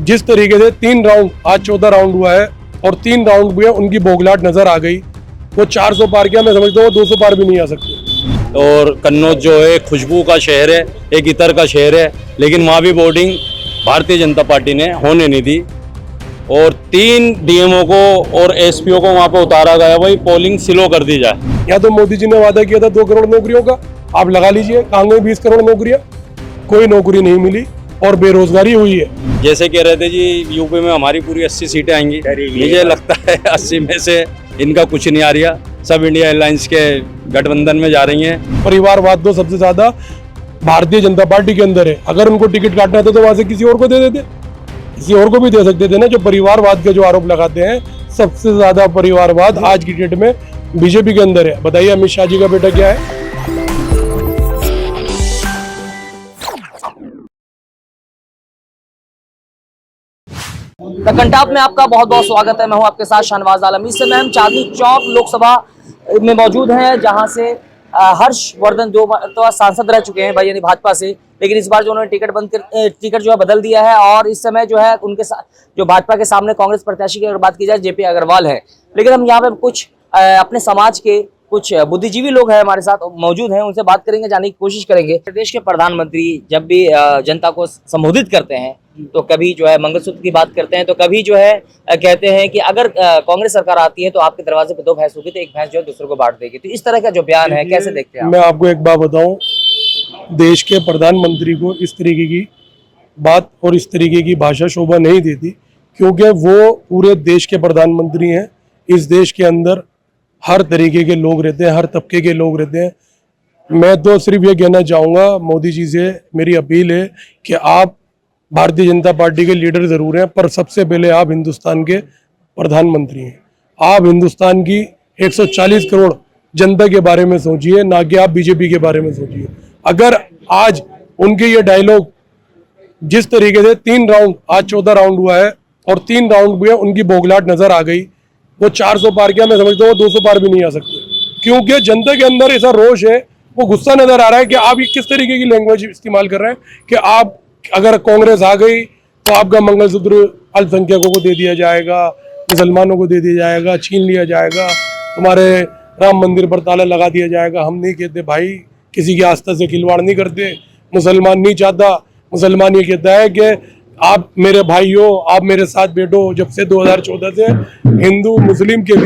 जिस तरीके से 3 राउंड, आज 14 राउंड हुआ है और 3 राउंड भी है, उनकी बोगलाट नजर आ गई। वो 400 पार किया, मैं समझता हूँ 200 पार भी नहीं आ सकते। और कन्नौज जो है खुशबू का शहर है, एक इतर का शहर है, लेकिन वहाँ भी वोटिंग भारतीय जनता पार्टी ने होने नहीं दी और 3 डीएमओ को और एसपीओ को वहाँ पे उतारा गया, वही पोलिंग स्लो कर दी जाए। या तो मोदी जी ने वादा किया था 2 करोड़ नौकरियों का, आप लगा लीजिए, कहाँ गई 20 करोड़ नौकरियां? कोई नौकरी नहीं मिली और बेरोजगारी हुई है। जैसे कह रहे थे जी यूपी में हमारी पूरी 80 सीटें आएंगी, मुझे लगता है 80 में से इनका कुछ नहीं आ रहा, सब इंडिया एयरलाइंस के गठबंधन में जा रही हैं। परिवारवाद तो सबसे ज्यादा भारतीय जनता पार्टी के अंदर है। अगर उनको टिकट काटना था तो वहां से किसी और को दे देते, किसी और को भी दे सकते थे ना। जो परिवारवाद के जो आरोप लगाते हैं, सबसे ज्यादा परिवारवाद आज की डेट में बीजेपी के अंदर है। बताइए अमित शाह जी का बेटा क्या है? द कंटाप में आपका बहुत बहुत स्वागत है। मैं हूं आपके साथ शाहनवाज आलम। इस समय हम चांदनी चौक लोकसभा में मौजूद हैं, जहां से हर्षवर्धन जो सांसद रह चुके हैं भाई यानी भाजपा से, लेकिन इस बार जो उन्होंने टिकट जो है बदल दिया है और इस समय जो है उनके जो भाजपा के सामने कांग्रेस प्रत्याशी की अगर बात की जाए जेपी अग्रवाल है। लेकिन हम यहाँ पे कुछ अपने समाज के कुछ बुद्धिजीवी लोग हैं हमारे साथ मौजूद हैं, उनसे बात करेंगे, जानने की कोशिश करेंगे। प्रदेश के प्रधानमंत्री जब भी जनता को संबोधित करते हैं तो कभी जो है मंगलसूत्र की बात करते हैं, तो कभी जो है कहते हैं कि अगर कांग्रेस सरकार आती है तो आपके दरवाजे पे 2 भैंस होगी तो एक भैंस जो है दूसरे को बांट देगी। तो इस तरह का जो बयान है, कैसे देखते हैं आप? मैं आपको एक बात बताऊं, देश के प्रधानमंत्री को इस तरीके की बात और इस तरीके की भाषा शोभा नहीं देती, क्योंकि वो पूरे देश के प्रधानमंत्री हैं। इस देश के अंदर हर तरीके के लोग रहते हैं, हर तबके के लोग रहते हैं। मैं तो सिर्फ ये कहना चाहूँगा, मोदी जी से मेरी अपील है कि आप भारतीय जनता पार्टी के लीडर ज़रूर हैं, पर सबसे पहले आप हिंदुस्तान के प्रधानमंत्री हैं। आप हिंदुस्तान की 140 करोड़ जनता के बारे में सोचिए, ना कि आप बीजेपी के बारे में सोचिए। अगर आज उनके ये डायलॉग जिस तरीके से 3 राउंड, आज 14 राउंड हुआ है और 3 राउंड भी है, उनकी बोगलाट नजर आ गई। वो 400 पार किया, मैं समझता हूँ 200 पार भी नहीं आ सकते, क्योंकि जनता के अंदर ऐसा रोष है, वो गुस्सा नजर आ रहा है कि आप ये किस तरीके की लैंग्वेज इस्तेमाल कर रहे हैं कि आप अगर कांग्रेस आ गई तो आपका मंगलसूत्र अल्पसंख्यकों को दे दिया जाएगा, मुसलमानों को दे दिया जाएगा, छीन लिया जाएगा, तुम्हारे राम मंदिर पर ताला लगा दिया जाएगा। हम नहीं कहते भाई, किसी की आस्था से खिलवाड़ नहीं करते। मुसलमान नहीं चाहता, मुसलमान ये कहता है कि आप मेरे भाई हो, आप मेरे साथ बैठो। जब से 2014 से हिंदू मुस्लिम के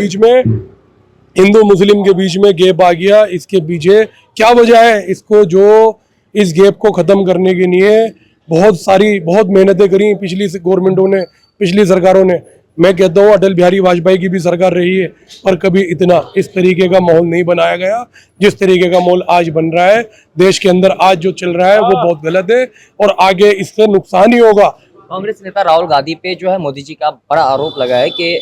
बीच में गैप आ गया, इसके पीछे क्या वजह है? इसको जो इस गैप को खत्म करने के लिए बहुत मेहनतें करी पिछली गवर्नमेंटों ने, पिछली सरकारों ने। मैं कहता हूँ अटल बिहारी वाजपेयी की भी सरकार रही है, पर कभी इतना इस तरीके का माहौल नहीं बनाया गया जिस तरीके का माहौल आज बन रहा है देश के अंदर। आज जो चल रहा है वो बहुत गलत है और आगे इससे नुकसान ही होगा। कांग्रेस नेता राहुल गांधी पे जो है मोदी जी का बड़ा आरोप लगा है कि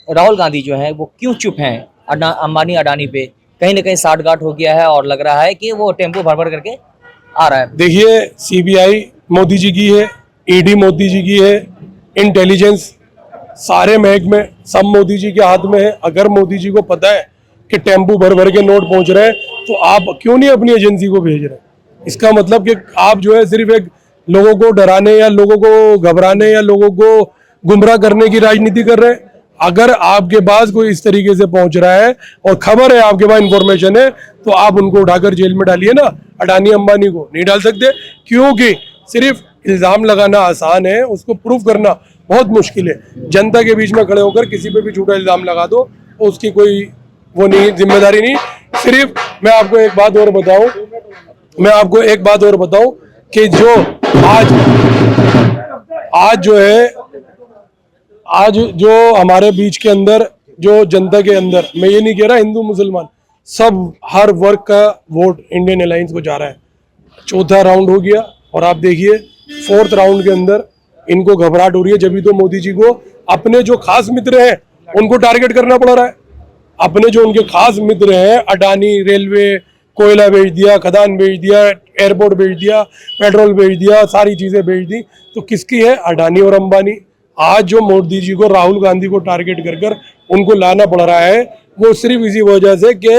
राहुल गांधी जो है वो क्यों चुप हैं अंबानी अडानी पे। कहीं ना कहीं साठगांठ हो गया है और लग रहा है कि वो टेम्पो भर करके आ रहा है। देखिए, सीबीआई मोदी जी की है, ईडी मोदी जी की है, इंटेलिजेंस सारे महकमे सब मोदी जी के हाथ में है। अगर मोदी जी को पता है कि टेम्पो भर के नोट पहुंच रहे हैं तो आप क्यों नहीं अपनी एजेंसी को भेज रहे? इसका मतलब कि आप जो है सिर्फ एक लोगों को डराने या लोगों को घबराने या लोगों को गुमराह करने की राजनीति कर रहे हैं। अगर आपके पास कोई इस तरीके से पहुंच रहा है और खबर है, आपके पास इंफॉर्मेशन है, तो आप उनको उठाकर जेल में डालिए ना। अडानी अंबानी को नहीं डाल सकते, क्योंकि सिर्फ इल्जाम लगाना आसान है, उसको प्रूफ करना बहुत मुश्किल है। जनता के बीच में खड़े होकर किसी पे भी झूठा इल्जाम लगा दो तो उसकी कोई वो नहीं, जिम्मेदारी नहीं। सिर्फ मैं आपको एक बात और बताऊं कि जो आज जो हमारे बीच के अंदर जो जनता के अंदर, मैं ये नहीं कह रहा हिंदू मुसलमान, सब हर वर्ग का वोट इंडियन अलायंस को जा रहा है। 4था राउंड हो गया और आप देखिए 4th राउंड के अंदर इनको घबराहट हो रही है। जब तो मोदी जी को अपने जो खास मित्र हैं उनको टारगेट करना पड़ रहा है। अपने जो उनके खास मित्र हैं, अडानी रेलवे, कोयला बेच दिया, खदान बेच दिया, एयरपोर्ट बेच दिया, पेट्रोल बेच दिया, सारी चीजें बेच दी, तो किसकी है? अडानी और अंबानी। आज जो मोदी जी को राहुल गांधी को टारगेट कर उनको लाना पड़ रहा है, वो सिर्फ इसी वजह से कि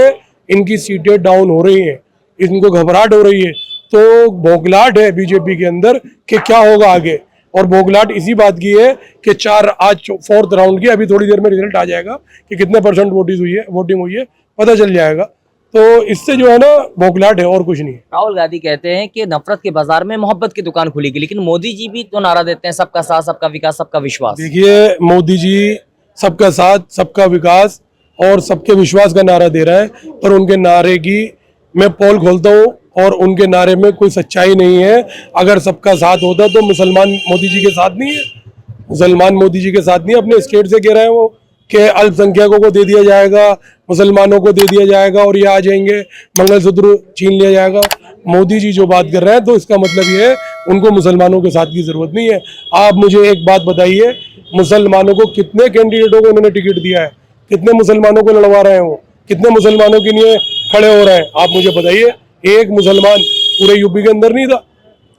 इनकी सीटें डाउन हो रही हैं, इनको घबराहट हो रही है। तो बौखलाहट है बीजेपी के अंदर कि क्या होगा आगे। और बोगलाट इसी बात की है कि आज 4th राउंड की, अभी थोड़ी देर में रिजल्ट आ जाएगा कि कितने % वोटिंग हुई है पता चल जाएगा। तो इससे जो है ना बोगलाट है और कुछ नहीं है। राहुल गांधी कहते हैं कि नफरत के बाजार में मोहब्बत की दुकान खुलेगी, लेकिन मोदी जी भी तो नारा देते हैं सबका साथ, सबका विकास, सबका विश्वास। देखिए, मोदी जी सबका साथ, सबका विकास और सबके विश्वास का नारा दे रहा है, पर उनके नारे की मैं पोल खोलता हूँ और उनके नारे में कोई सच्चाई नहीं है। अगर सबका साथ होता तो मुसलमान मोदी जी के साथ नहीं है, मुसलमान मोदी जी के साथ नहीं है। अपने स्टेट से कह रहे हैं वो कि अल्पसंख्यकों को दे दिया जाएगा, मुसलमानों को दे दिया जाएगा और ये आ जाएंगे, मंगलसूत्र छीन लिया जाएगा। मोदी जी जो बात कर रहे हैं तो इसका मतलब ये है उनको मुसलमानों के साथ की जरूरत नहीं है। आप मुझे एक बात बताइए, मुसलमानों को कितने कैंडिडेटों को उन्होंने टिकट दिया है, कितने मुसलमानों को लड़वा रहे हैं वो, कितने मुसलमानों के लिए खड़े हो रहे हैं, आप मुझे बताइए। एक मुसलमान पूरे यूपी के अंदर नहीं था,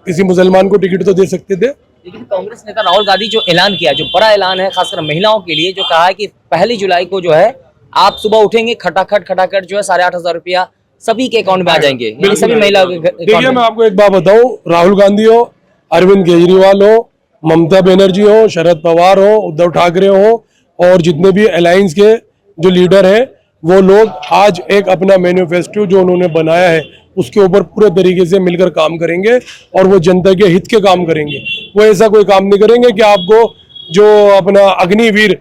किसी मुसलमान को टिकट तो दे सकते थे। लेकिन कांग्रेस नेता राहुल गांधी जो ऐलान किया, जो बड़ा ऐलान है खासकर महिलाओं के लिए, जो कहा है कि 1 जुलाई को जो है आप सुबह उठेंगे खटाखट जो है 8,500 रुपया सभी के अकाउंट में आ जाएंगे, यानी सभी महिलाओं के देखिए, मैं आपको एक बात बताऊं, राहुल गांधी हो, अरविंद केजरीवाल हो, ममता बनर्जी हो, शरद पवार हो, उद्धव ठाकरे हो और जितने भी अलायंस के जो लीडर हैं, वो लोग आज एक अपना मैनिफेस्टो जो उन्होंने बनाया है उसके ऊपर पूरे तरीके से मिलकर काम करेंगे और वो जनता के हित के काम करेंगे। वो ऐसा कोई काम नहीं करेंगे कि आपको जो अपना अग्निवीर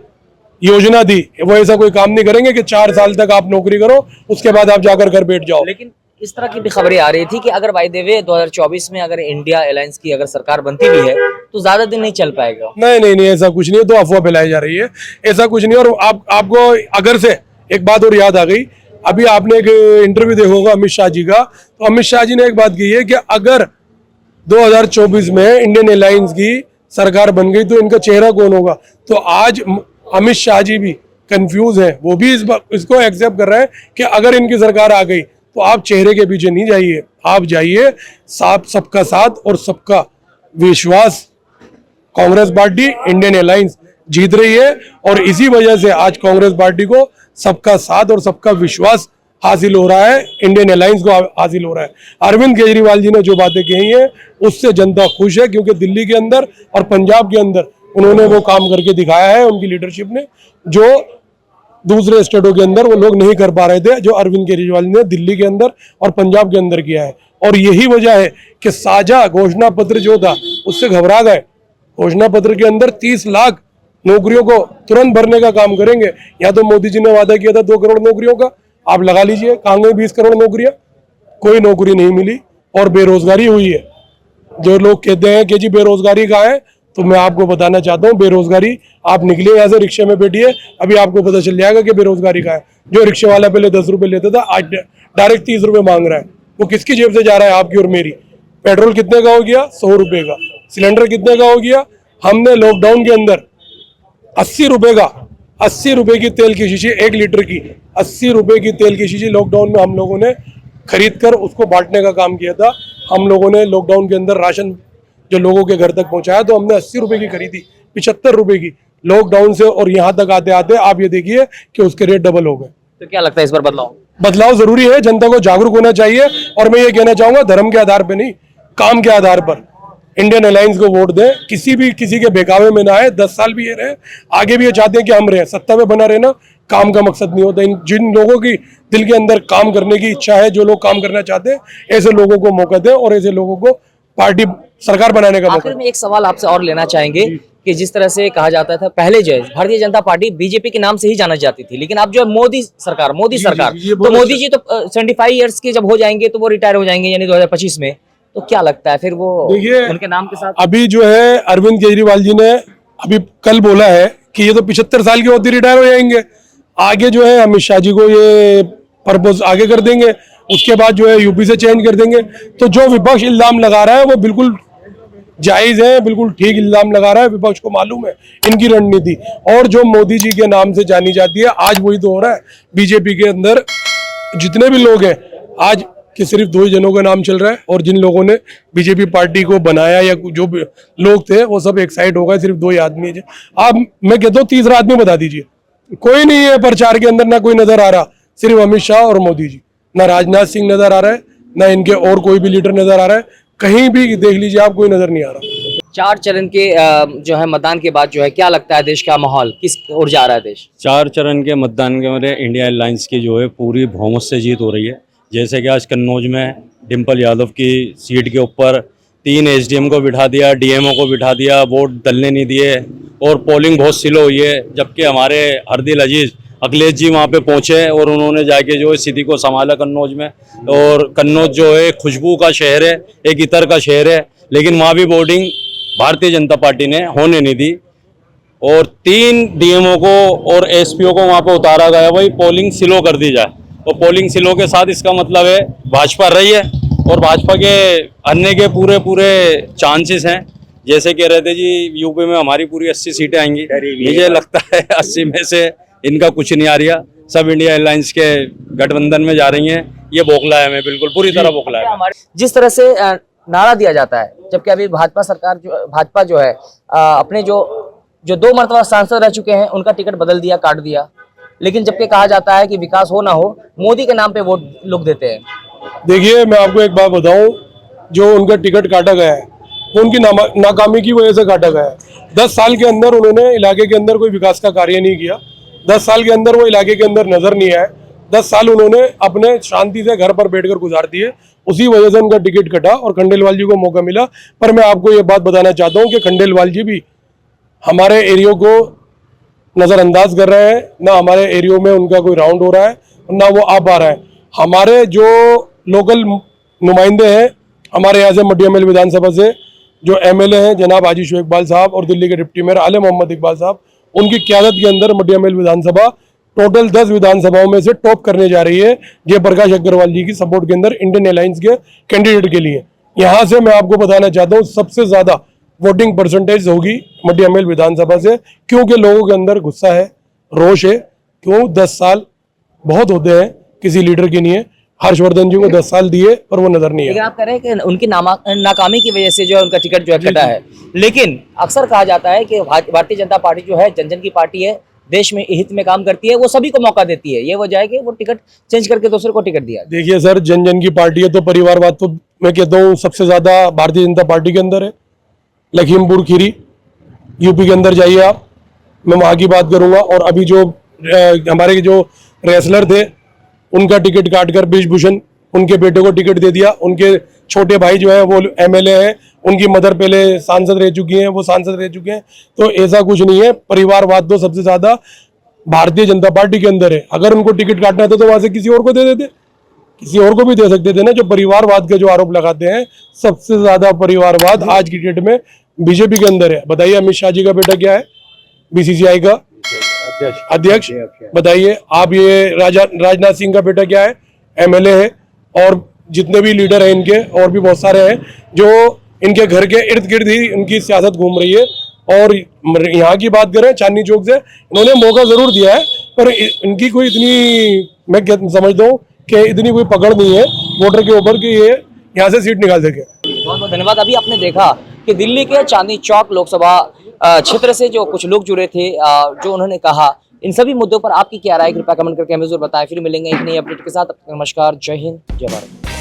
योजना दी, वो ऐसा कोई काम नहीं करेंगे कि 4 साल तक आप नौकरी करो उसके बाद आप जाकर घर बैठ जाओ। लेकिन इस तरह की भी खबरें आ रही थी कि अगर बाय द वे 2024 में अगर इंडिया अलायंस की अगर सरकार बनती भी है तो ज्यादा दिन नहीं चल पाएगा। नहीं, ऐसा कुछ नहीं है, तो अफवाह फैलाई जा रही है, ऐसा कुछ नहीं। और आपको अगर से एक बात और याद आ गई, अभी आपने एक इंटरव्यू देखा होगा अमित शाह जी का, तो अमित शाह जी ने एक बात की है कि अगर 2024 में इंडियन एयरलाइंस की सरकार बन गई तो इनका चेहरा कौन होगा। तो आज अमित शाह जी भी कंफ्यूज है, वो भी इसको एक्सेप्ट कर रहे हैं कि अगर इनकी सरकार आ गई तो आप चेहरे के पीछे नहीं जाइए, आप जाइए सबका साथ और सबका विश्वास। कांग्रेस पार्टी इंडियन एयरलाइंस जीत रही है और इसी वजह से आज कांग्रेस पार्टी को सबका साथ और सबका विश्वास हासिल हो रहा है, इंडियन एयरलाइंस को हासिल हो रहा है। अरविंद केजरीवाल जी ने जो बातें कही हैं उससे जनता खुश है, क्योंकि दिल्ली के अंदर और पंजाब के अंदर उन्होंने वो काम करके दिखाया है, उनकी लीडरशिप ने, जो दूसरे स्टेटों के अंदर वो लोग नहीं कर पा रहे थे, जो अरविंद केजरीवाल ने दिल्ली के अंदर और पंजाब के अंदर किया है। और यही वजह है कि साझा घोषणा पत्र जो था उससे घबरा गए। घोषणा पत्र के अंदर 30 लाख नौकरियों को तुरंत भरने का काम करेंगे। या तो मोदी जी ने वादा किया था 2 करोड़ नौकरियों का, आप लगा लीजिए, कहाँ गई 20 करोड़ नौकरियां, कोई नौकरी नहीं मिली और बेरोजगारी हुई है। जो लोग कहते हैं कि जी बेरोजगारी कहाँ है, तो मैं आपको बताना चाहता हूँ, बेरोजगारी, आप निकले यहाँ से रिक्शे में बैठिए, अभी आपको पता चल जाएगा कि बेरोजगारी कहाँ है। जो रिक्शे वाला पहले 10 रुपए लेता था, आज डायरेक्ट 30 रुपए मांग रहा है। वो किसकी जेब से जा रहा है, आपकी और मेरी। पेट्रोल कितने का हो गया, 100 रुपए का। सिलेंडर कितने का हो गया, हमने लॉकडाउन के अंदर 80 रुपए की तेल की शीशी, 1 लीटर की 80 रुपए की तेल की शीशी लॉकडाउन में हम लोगों ने खरीद कर उसको बांटने का काम किया था। हम लोगों ने लॉकडाउन के अंदर राशन जो लोगों के घर तक पहुंचाया, तो हमने 80 रुपए की खरीदी, 75 रुपए की लॉकडाउन से, और यहाँ तक आते आते आप ये देखिए कि उसके रेट डबल हो गए। तो क्या लगता है इस पर बदलाव जरूरी है, जनता को जागरूक होना चाहिए। और मैं ये कहना चाहूंगा, धर्म के आधार पर नहीं, काम के आधार पर इंडियन एयरलाइंस को वोट दें। किसी के बेकावे में ना आए, 10 साल भी ये रहे, आगे भी ये चाहते हैं कि हम रहे। सत्ता में बना रहना काम का मकसद नहीं होता। जिन लोगों की दिल के अंदर काम करने की इच्छा है, जो लोग काम करना चाहते हैं, ऐसे लोगों को मौका दें और ऐसे लोगों को पार्टी सरकार बनाने का मौका। आखिर में एक सवाल आपसे और लेना चाहेंगे कि जिस तरह से कहा जाता था पहले, जो है भारतीय जनता पार्टी बीजेपी के नाम से ही जाना जाती थी, लेकिन अब जो है मोदी सरकार तो मोदी जी तो 75 ईयर्स के जब हो जाएंगे तो वो रिटायर हो जाएंगे, यानी 2025 में। तो क्या लगता है फिर वो उनके नाम के साथ? अभी जो है अरविंद केजरीवाल जी ने अभी कल बोला है कि ये तो 75 साल के होते रिटायर हो जाएंगे। आगे जो है अमित शाह जी को ये पर्पस आगे कर देंगे, उसके बाद जो है यूपी से चेंज कर देंगे। तो जो विपक्ष इल्जाम लगा रहा है वो बिल्कुल जायज है, बिल्कुल ठीक इल्जाम लगा रहा है। विपक्ष को मालूम है इनकी रणनीति, और जो मोदी जी के नाम से जानी जाती है, आज वही तो हो रहा है। बीजेपी के अंदर जितने भी लोग हैं, आज कि सिर्फ 2 ही जनों का नाम चल रहा है, और जिन लोगों ने बीजेपी पार्टी को बनाया या जो भी लोग थे वो सब एक साइड हो गए, सिर्फ 2 ही आदमी है। आप, मैं कहता हूँ, तीसरा आदमी बता दीजिए। कोई नहीं है प्रचार के अंदर, ना कोई नजर आ रहा, सिर्फ अमित शाह और मोदी जी। ना राजनाथ सिंह नजर आ रहा है, ना इनके और कोई भी लीडर नजर आ रहा है। कहीं भी देख लीजिए आप, कोई नजर नहीं आ रहा। चार चरण के जो है मतदान के बाद जो है क्या लगता है देश का माहौल किस ओर जा रहा है देश? 4 चरण के मतदान के मेरे इंडिया अलायंस की जो है पूरी बहुमत से जीत हो रही है। जैसे कि आज कन्नौज में डिम्पल यादव की सीट के ऊपर 3 एसडीएम को बिठा दिया, डीएमओ को बिठा दिया, वोट डलने नहीं दिए और पोलिंग बहुत स्लो हुई है। जबकि हमारे हरदिल अजीज अखिलेश जी वहाँ पे पहुँचे और उन्होंने जाके जो है स्थिति को संभाला कन्नौज में। और कन्नौज जो है खुशबू का शहर है, एक इतर का शहर है, लेकिन वहाँ भी वोटिंग भारतीय जनता पार्टी ने होने नहीं दी और 3 डीएमओ को और एसपीओ को वहाँ पे उतारा गया, वही पोलिंग स्लो कर दी जाए। और पोलिंग स्लो के साथ इसका मतलब है भाजपा रही है और भाजपा के अन्य के पूरे चांसेस हैं। जैसे कह रहे थे जी यूपी में हमारी पूरी 80 सीटें आएंगी, मुझे लगता है 80 में से इनका कुछ नहीं आ रहा, सब इंडिया अलायंस के गठबंधन में जा रही हैं। ये बौखला है, मैं बिल्कुल पूरी तरह बौखला है। जिस तरह से नारा दिया जाता है, जबकि अभी भाजपा जो है अपने जो 2 मरतबा सांसद रह चुके हैं उनका टिकट बदल दिया, काट दिया, लेकिन जबकि कहा जाता है कि विकास हो ना हो मोदी के नाम पे वोट लोग देते हैं। देखिए, मैं आपको एक बात बताऊं, जो उनका टिकट काटा गया है वो उनकी नाकामी की वजह से काटा गया है। 10 साल के अंदर उन्होंने इलाके के अंदर कोई विकास का कार्य नहीं किया। 10 साल के अंदर वो इलाके के अंदर नजर नहीं आए। 10 साल उन्होंने अपने शांति से घर पर बैठकर गुजार दिए, उसी वजह से उनका टिकट कटा और खंडेलवाल जी को मौका मिला। पर मैं आपको ये बात बताना चाहता हूँ कि खंडेलवाल जी भी हमारे एरियो को नज़रअंदाज कर रहे हैं, ना हमारे एरियो में उनका कोई राउंड हो रहा है, ना वो आ पा रहा है। हमारे जो लोकल नुमाइंदे हैं हमारे यहाँ से मटिया मेल विधानसभा से, जो एमएलए हैं जनाब हाजी शोएब इकबाल साहब और दिल्ली के डिप्टी मेयर आले मोहम्मद इकबाल साहब, उनकी क़यादत के अंदर मटिया मेल विधानसभा टोटल 10 विधानसभाओं में से टॉप करने जा रही है जयप्रकाश अग्रवाल जी की सपोर्ट के अंदर इंडियन अलायंस के कैंडिडेट के लिए। यहाँ से मैं आपको बताना चाहता हूँ सबसे ज़्यादा वोटिंग परसेंटेज होगी मटिया मेल विधानसभा से, क्योंकि लोगों के अंदर गुस्सा है, रोष है। क्यों 10 साल बहुत होते हैं किसी लीडर के लिए। हर्षवर्धन जी को 10 साल दिए पर वो नजर नहीं लेकिन आया। आप कह रहे हैं कि उनकी नाकामी की वजह से जो है उनका टिकट जो है कटा है, लेकिन अक्सर कहा जाता है कि भारतीय जनता पार्टी जो है जन जन की पार्टी है, देश में हित में काम करती है, वो सभी को मौका देती है। ये वजह है कि वो टिकट चेंज करके दूसरे को टिकट दिया। देखिए सर, जन जन की पार्टी है तो परिवारवाद तो मैं कहता हूँ सबसे ज्यादा भारतीय जनता पार्टी के अंदर है। लखीमपुर खीरी यूपी के अंदर जाइए आप, मैं वहाँ की बात करूंगा। और अभी जो हमारे जो रेसलर थे उनका टिकट काटकर ब्रिजभूषण उनके बेटे को टिकट दे दिया। उनके छोटे भाई जो है वो एमएलए हैं, उनकी मदर पहले सांसद रह चुकी हैं, वो सांसद रह चुके हैं। तो ऐसा कुछ नहीं है, परिवारवाद तो सबसे ज्यादा भारतीय जनता पार्टी के अंदर है। अगर उनको टिकट काटना था तो वहां से किसी और को दे देते, किसी और को भी दे सकते थे ना। जो परिवारवाद के जो आरोप लगाते हैं, सबसे ज्यादा परिवारवाद आज की डेट में बीजेपी के अंदर है। बताइए अमित शाह जी का बेटा क्या है, बीसीसीआई का अध्यक्ष। बताइए आप, ये राजनाथ सिंह का बेटा क्या है, एमएलए है। और जितने भी लीडर हैं इनके और भी बहुत सारे हैं जो इनके घर के इर्द गिर्द ही इनकी सियासत घूम रही है। और यहाँ की बात करें चांदनी चौक से, इन्होंने मौका जरूर दिया है पर इनकी कोई इतनी, मैं समझता हूँ कि इतनी कोई पकड़ नहीं है वोटर के ऊपर कि ये यहाँ से सीट निकाल सके। बहुत बहुत धन्यवाद। अभी आपने देखा कि दिल्ली के चांदनी चौक लोकसभा क्षेत्र से जो कुछ लोग जुड़े थे, जो उन्होंने कहा, इन सभी मुद्दों पर आपकी क्या राय, कृपया कमेंट करके हमें जरूर बताएं। फिर मिलेंगे एक नई अपडेट के साथ। नमस्कार, जय हिंद, जय भारत।